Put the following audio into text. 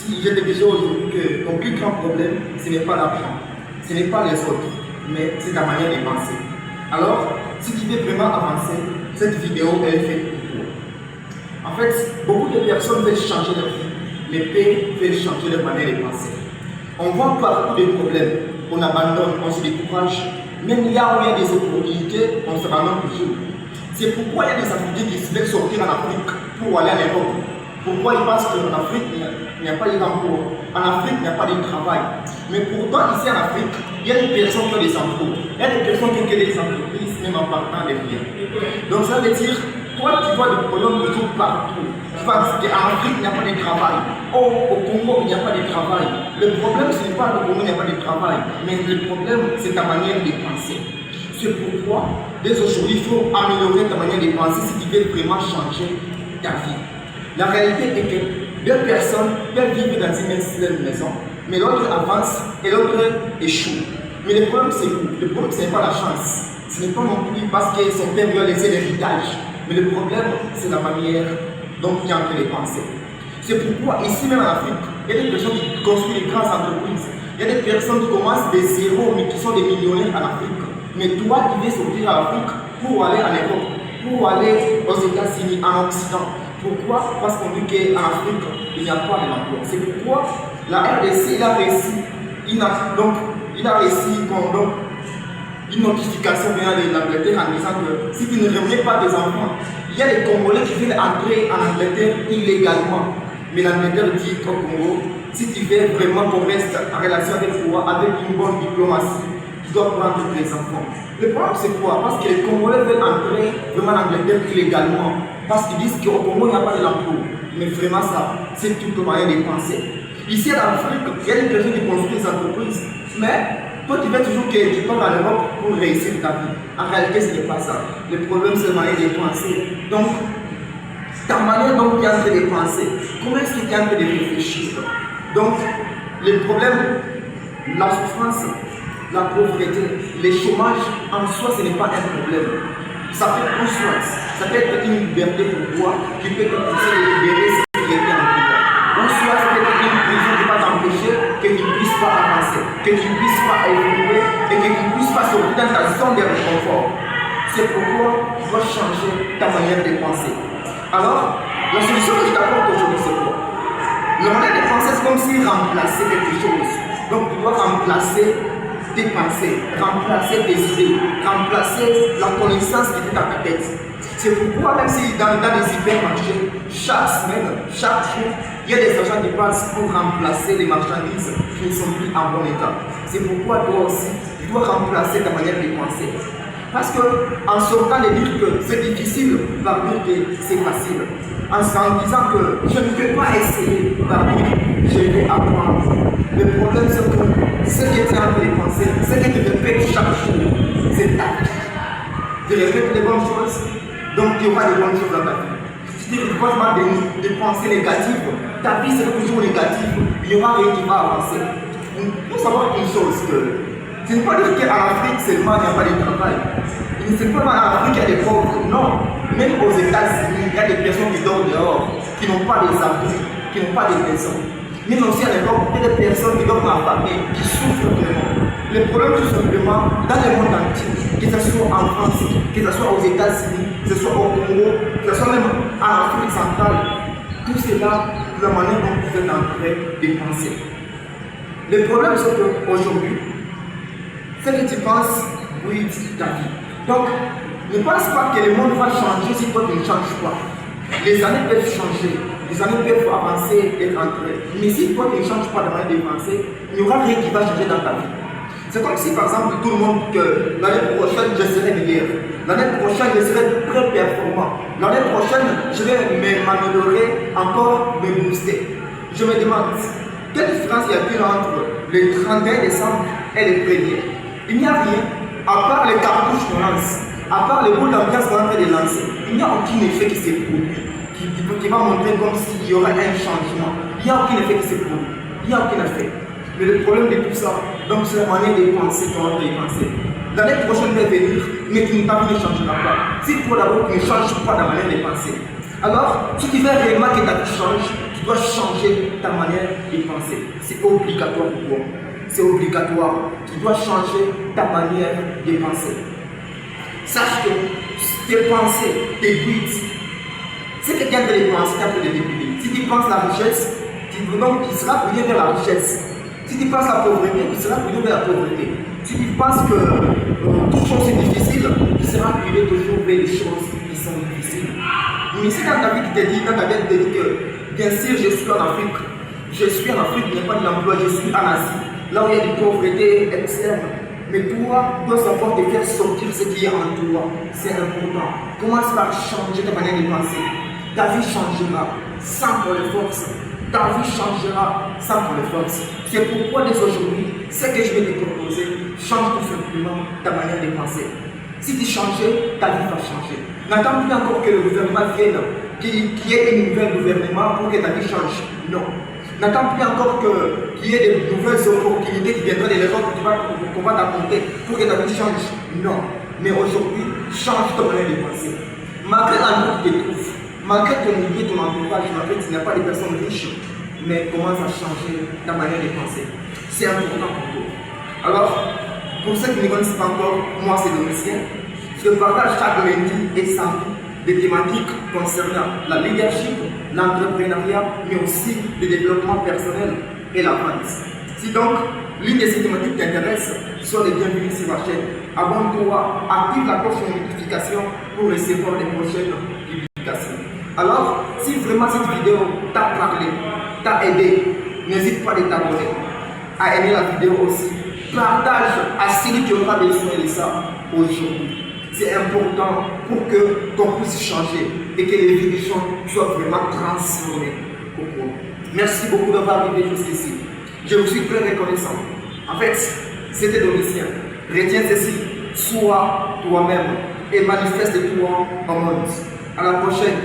Si je te disais aujourd'hui que ton plus grand problème, ce n'est pas l'argent, ce n'est pas les autres, mais c'est ta manière de penser. Alors, si tu veux vraiment avancer, cette vidéo elle est faite pour toi. En fait, beaucoup de personnes veulent changer leur vie, mais peu veulent changer leur manière de penser. On voit partout des problèmes, on abandonne, on se décourage. Même là où il y a des opportunités, on se abandonne toujours. C'est pourquoi il y a des Africains qui veulent sortir en Afrique pour aller en Europe. Pourquoi ils pensent qu'en Afrique, il n'y a pas d'emploi. En Afrique, il n'y a pas de travail. Mais pourtant, ici en Afrique, il y a des personnes qui ont des emplois. Il y a des personnes qui ont des entreprises, même en partant des rien. Donc ça veut dire, toi, tu vois des problèmes toujours partout. Tu vas dire qu'en Afrique, il n'y a pas de travail. Oh, au Congo, il n'y a pas de travail. Le problème, ce n'est pas le Congo, il n'y a pas de travail. Mais le problème, c'est ta manière de penser. C'est pourquoi, dès aujourd'hui, il faut améliorer ta manière de penser si tu veux vraiment changer ta vie. La réalité est que deux personnes peuvent vivre dans une même maison, mais l'autre avance et l'autre échoue. Mais le problème, c'est où? Le problème, ce n'est pas la chance. Ce n'est pas non plus parce que son père lui a laissé l'héritage. Mais le problème, c'est la manière dont il est en train de penser. C'est pourquoi, ici même en Afrique, il y a des personnes qui construisent des grandes entreprises. Il y a des personnes qui commencent des zéros, mais qui sont des millionnaires en Afrique. Mais toi, tu veux sortir en Afrique pour aller en Europe, pour aller aux États-Unis, en Occident. Pourquoi? Parce qu'on dit qu'en Afrique, il n'y a pas d'emploi. C'est pourquoi la RDC, il a réussi. Il a réussi une notification venant de l'Angleterre en disant que si tu ne remets pas tes enfants, il y a des Congolais qui viennent entrer en Angleterre illégalement. Mais l'Angleterre dit au Congo, si tu veux vraiment qu'on reste en relation avec toi, avec une bonne diplomatie, tu dois prendre tes enfants. Le problème c'est quoi? Parce que les Congolais veulent entrer vraiment en Angleterre illégalement. Parce qu'ils disent qu'au Congo, il n'y a pas de l'emploi. Mais vraiment ça, c'est toute manière de penser. Ici en Afrique, il y a des personnes qui construisent des entreprises. Mais toi, tu veux toujours que tu pars en Europe pour réussir ta vie. En réalité, ce n'est pas ça. Le problème, c'est la manière de penser. Donc, ta manière dont tu es en train de penser, comment est-ce que tu es en train de réfléchir? Donc, le problème, la souffrance, la pauvreté, le chômage, en soi, ce n'est pas un problème. Ça peut être une source, ça peut être une liberté pour toi qui peut te pousser à libérer ce qui est en toi. Une source, ça peut être une prison qui va t'empêcher que tu ne puisses pas avancer, que tu ne puisses pas évoluer et que tu ne puisses pas sortir dans ta zone de réconfort. C'est pourquoi tu dois changer ta manière de penser. Alors, la solution que je t'apporte aujourd'hui, c'est quoi? La manière de penser, c'est comme si remplacer quelque chose. Donc, tu dois remplacer tes pensées, remplacer tes idées, remplacer la connaissance qui est dans ta tête. C'est pourquoi même si dans les hypermarchés, chaque semaine, chaque jour, il y a des agents qui passent pour remplacer les marchandises qui ne sont plus en bon état. C'est pourquoi toi aussi, tu dois remplacer ta manière de penser. Parce qu'en sortant de dire que c'est difficile, par dire que c'est facile. En disant que je ne peux pas essayer, par dire je vais apprendre. Le problème c'est que ce que tu es en train de penser, ce que tu répètes chaque jour, c'est ta vie. Tu répètes les bonnes choses, donc tu auras les bonnes choses dans ta vie. Si tu reposes des pensées négatives, ta vie sera toujours négative, il n'y aura rien qui va avancer. Il faut savoir une chose que ce n'est pas dire qu'en Afrique seulement il n'y a pas de travail. Ce n'est pas en Afrique qu'il y a des pauvres. Non. Même aux États-Unis, il y a des personnes qui dorment dehors, qui n'ont pas des abris, qui n'ont pas de maisons. Même aussi en Europe, il y a des personnes qui dorment en famille, qui souffrent vraiment. Le problème tout simplement, dans le monde entier, que ce soit en France, que ce soit aux États-Unis, que ce soit au Congo, que ce soit même en Afrique centrale, tout cela, la manière dont vous êtes en train de penser. Le problème c'est qu'aujourd'hui, ce que tu penses, oui, ta vie. Donc, ne pense pas que le monde va changer si toi tu ne changes pas. Les années peuvent changer, les années peuvent avancer et rentrer. Mais si toi tu ne changes pas de manière de penser, il n'y aura rien qui va changer dans ta vie. C'est comme si par exemple tout le monde que l'année prochaine je serai meilleur. L'année prochaine je serai très performant. L'année prochaine je vais m'améliorer, encore me booster. Je me demande, quelle différence y a-t-il entre le 31 décembre et le 1er? Il n'y a rien, à part les cartouches qu'on lance, à part les boules d'ambiance qu'on est en train de lancer. Il n'y a aucun effet qui s'est produit, qui va montrer comme s'il y aurait un changement. Il n'y a aucun effet qui s'est produit, il n'y a aucun effet. Mais le problème de tout ça, donc c'est la manière de penser qu'on va penser. L'année prochaine va venir, mais tu ne changera pas. Si toi d'abord tu ne changes pas la manière de penser, alors si tu veux réellement que ta vie change, tu tu dois changer ta manière de penser. C'est obligatoire pour toi. C'est obligatoire. Tu dois changer ta manière de penser. Sache que tes pensées, tes buts, si quelqu'un te les pense, tu peux les débuter. Si tu penses la richesse, tu seras prié vers la richesse. Si tu penses la pauvreté, tu seras prié vers la pauvreté. Si tu penses que toute chose est difficile, tu seras prié toujours vers les choses qui sont difficiles. Mais si dans ta vie tu te dis, dans ta vie tu te dis que bien sûr je suis en Afrique, il n'y a pas d'emploi, je suis en Asie, là où il y a des pauvretés externes. Mais toi, tu dois savoir te faire sortir ce qui est en toi. C'est important. Commence par changer ta manière de penser. Ta vie changera sans ton force. Ta vie changera sans ton force. C'est pourquoi dès aujourd'hui, ce que je vais te proposer, change tout simplement ta manière de penser. Si tu changes, ta vie va changer. N'attends plus encore que le gouvernement vienne, qu'il y ait un nouvel gouvernement pour que ta vie change. Non. N'attends plus encore qu'il y ait des nouvelles opportunités qui viendront de l'Europe qu'on va t'apporter pour que ta vie change. Non. Mais aujourd'hui, change ton manière de penser. Malgré l'amour que tu trouves, malgré ton milieu, ton entourage, malgré que tu n'as pas des personnes riches, mais commence à changer ta manière de penser. C'est important pour toi. Alors, pour ceux qui ne connaissent pas encore, moi c'est Domitien. Je partage chaque lundi et samedi des thématiques concernant la leadership, l'entrepreneuriat, mais aussi le développement personnel et la vente. Si donc l'une de ces thématiques t'intéresse, sois les bienvenus sur ma chaîne. Abonne-toi, active la cloche de notification pour recevoir les prochaines publications. Alors, si vraiment cette vidéo t'a parlé, t'a aidé, n'hésite pas à t'abonner, à aimer la vidéo aussi. Partage à celui qui aura besoin de ça aujourd'hui. C'est important pour qu'on puisse changer et que les vies des gens soient vraiment transformées au cours. Merci beaucoup d'avoir arrivé jusqu'ici. Je vous suis très reconnaissant. En fait, c'était Domitien. Retiens ceci, sois toi-même et manifeste-toi au monde. À la prochaine.